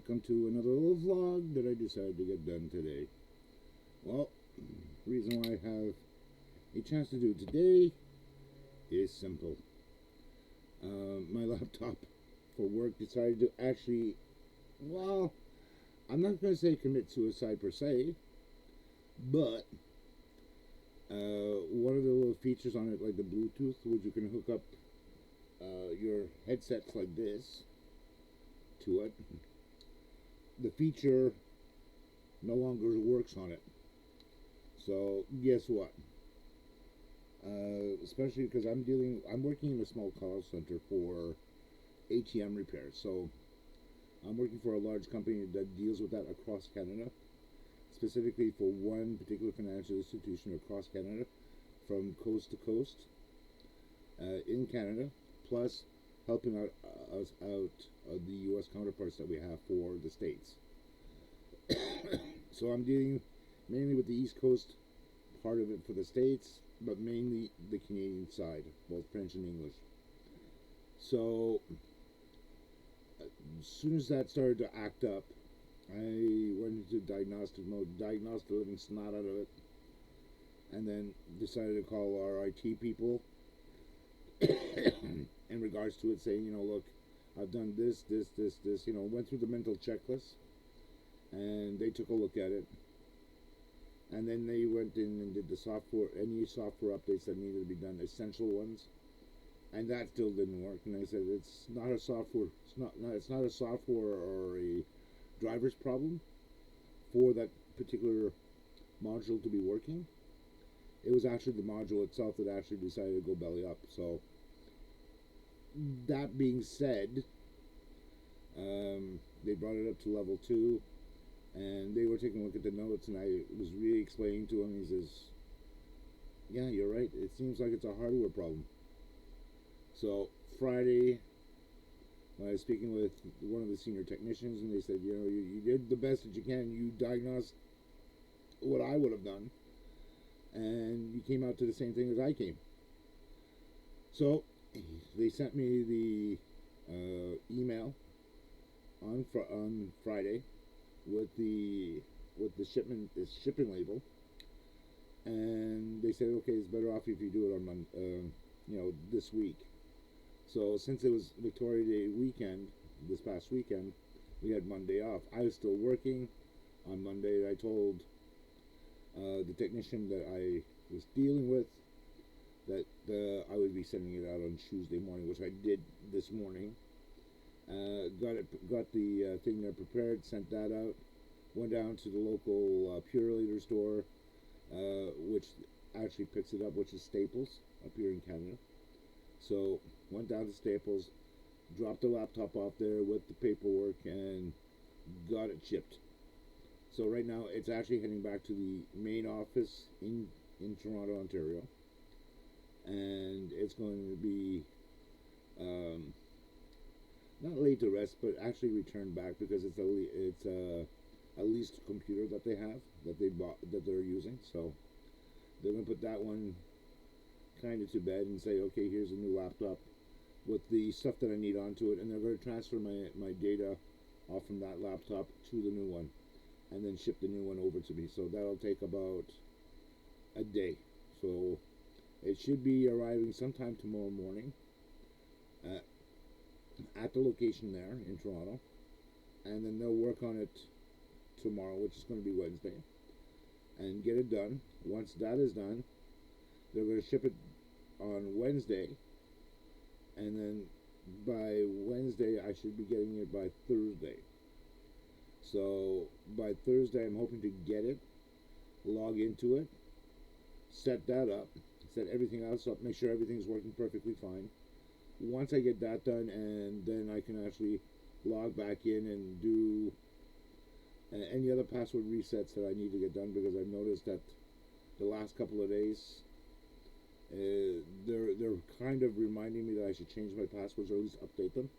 welcome to another little vlog that I decided to get done today. Well, the reason why I have a chance to do it today is simple. My laptop for work decided to actually, well, I'm not going to say commit suicide per se, but one of the little features on it, like the Bluetooth, which you can hook up your headsets like this to it, the feature no longer works on it. So guess what? Especially because I'm working in a small call center for ATM repairs. So I'm working for a large company that deals with that across Canada, specifically for one particular financial institution across Canada, from coast to coast in Canada, plus helping out us out the U.S. counterparts that we have for the states. So I'm dealing mainly with the East Coast part of it for the states, but mainly the Canadian side, both French and English. So as soon as that started to act up, I went into diagnostic mode, diagnosed the living snot out of it, and then decided to call our IT people in regards to it, saying, look, I've done this, went through the mental checklist, and they took a look at it, and then they went in and did the software, any software updates that needed to be done, essential ones, and that still didn't work. And I said, it's not a software, it's not a software or a driver's problem for that particular module to be working. It was actually the module itself that actually decided to go belly up. So that being said, they brought it up to level 2, and they were taking a look at the notes, and I was really explaining to him. He says, yeah, you're right, it seems like it's a hardware problem. So Friday, I was speaking with one of the senior technicians, and they said, you did the best that you can. You diagnosed what I would have done, and you came out to the same thing as I came. So they sent me the email on Friday with the shipping label, and they said, okay, it's better off if you do it on this week. So since it was Victoria Day weekend, this past weekend, we had Monday off. I was still working on Monday. I told the technician that I was dealing with that I would be sending it out on Tuesday morning, which I did this morning. Got the thing there prepared, sent that out. Went down to the local Purelator store, which actually picks it up, which is Staples up here in Canada. So went down to Staples, dropped the laptop off there with the paperwork, and got it shipped. So right now it's actually heading back to the main office in Toronto, Ontario, and it's going to be not laid to rest, but actually returned back, because it's a leased computer that they have, that they bought, that they're using. So they're going to put that one kind of to bed and say, okay, here's a new laptop with the stuff that I need onto it, and they're going to transfer my data off from that laptop to the new one, and then ship the new one over to me. So that'll take about a day. So it should be arriving sometime tomorrow morning at the location there in Toronto, and then they'll work on it tomorrow, which is going to be Wednesday, and get it done. Once that is done, they're going to ship it on Wednesday, and then by Wednesday I should be getting it by Thursday. So by Thursday I'm hoping to get it, log into it, set that up, set everything else up, make sure everything's working perfectly fine. Once I get that done, and then I can actually log back in and do any other password resets that I need to get done, because I've noticed that the last couple of days they're kind of reminding me that I should change my passwords, or at least update them,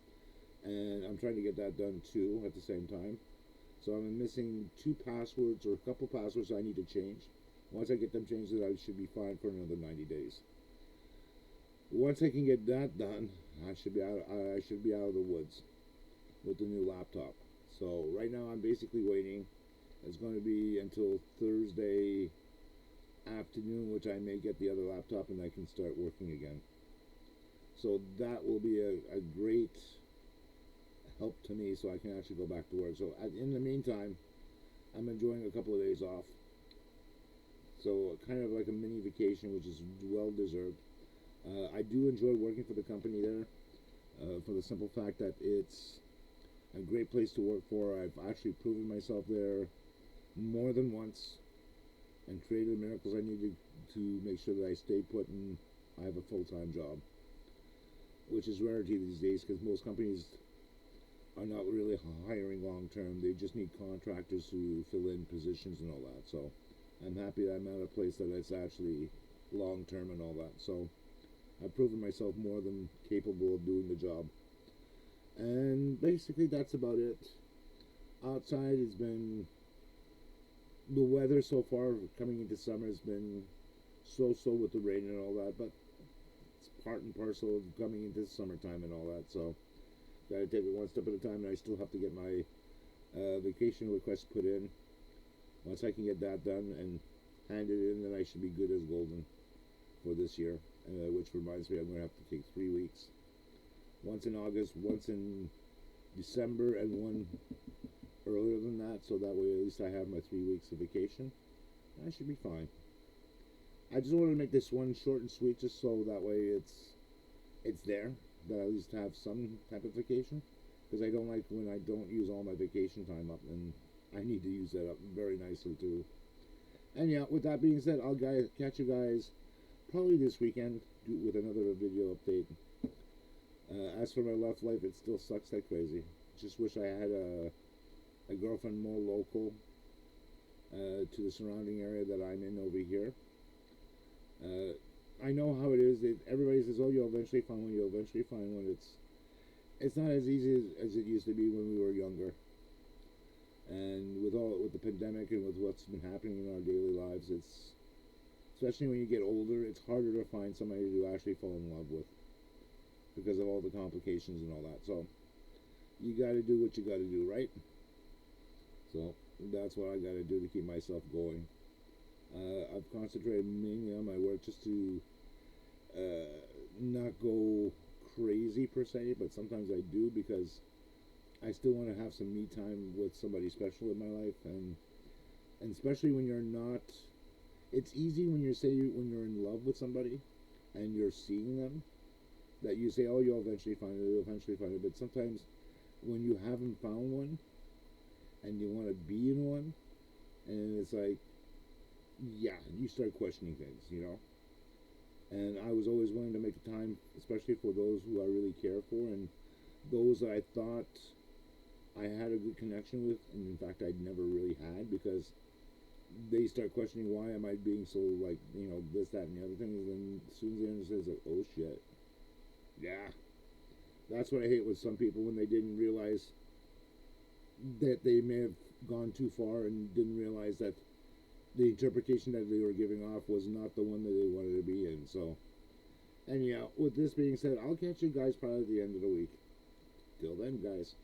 and I'm trying to get that done too at the same time. So I'm missing 2 passwords, or a couple passwords I need to change. Once I get them changed, I should be fine for another 90 days. Once I can get that done, I should be out of the woods with the new laptop. So right now I'm basically waiting. It's going to be until Thursday afternoon, which I may get the other laptop and I can start working again. So that will be a great help to me so I can actually go back to work. So in the meantime, I'm enjoying a couple of days off. So kind of like a mini vacation, which is well deserved. I do enjoy working for the company there for the simple fact that it's a great place to work for. I've actually proven myself there more than once and created the miracles I needed to make sure that I stay put and I have a full-time job, which is rarity these days because most companies are not really hiring long-term. They just need contractors to fill in positions and all that. So I'm happy that I'm at a place that it's actually long-term and all that. So I've proven myself more than capable of doing the job. And basically that's about it. Outside has been the weather so far coming into summer has been so with the rain and all that, but it's part and parcel of coming into summertime and all that. So gotta take it one step at a time, and I still have to get my vacation request put in. Once I can get that done and hand it in, then I should be good as golden for this year. Which reminds me, I'm going to have to take 3 weeks. Once in August, once in December, and one earlier than that, so that way at least I have my 3 weeks of vacation. I should be fine. I just wanted to make this one short and sweet, just so that way it's there, that I at least have some type of vacation, because I don't like when I don't use all my vacation time up, and I need to use that up very nicely too. And yeah, with that being said, I'll catch you guys probably this weekend with another video update. As for my love life, it still sucks like crazy. Just wish I had a girlfriend more local to the surrounding area that I'm in over here. I know how it is. Everybody says, "Oh, you'll eventually find one. You'll eventually find one." It's not as easy as it used to be when we were younger. And with the pandemic and with what's been happening in our daily lives, it's especially when you get older, it's harder to find somebody to actually fall in love with because of all the complications and all that. So you got to do what you got to do, right? So that's what I got to do to keep myself going. I've concentrated mainly on my work just to not go crazy per se, but sometimes I do because I still want to have some me time with somebody special in my life, and especially when you're not. It's easy when when you're in love with somebody and you're seeing them that you say, "Oh, you'll eventually find it. You'll eventually find it." But sometimes when you haven't found one and you want to be in one, and it's like, yeah, you start questioning things, you know. And I was always willing to make the time, especially for those who I really care for and those that I thought I had a good connection with, and in fact I never really had, because they start questioning why am I being so like, you know, this, that, and the other things, and then as soon as they understand, it's like, oh shit, yeah. That's what I hate with some people, when they didn't realize that they may have gone too far and didn't realize that the interpretation that they were giving off was not the one that they wanted to be in. So, and yeah, with this being said, I'll catch you guys probably at the end of the week. Till then, guys.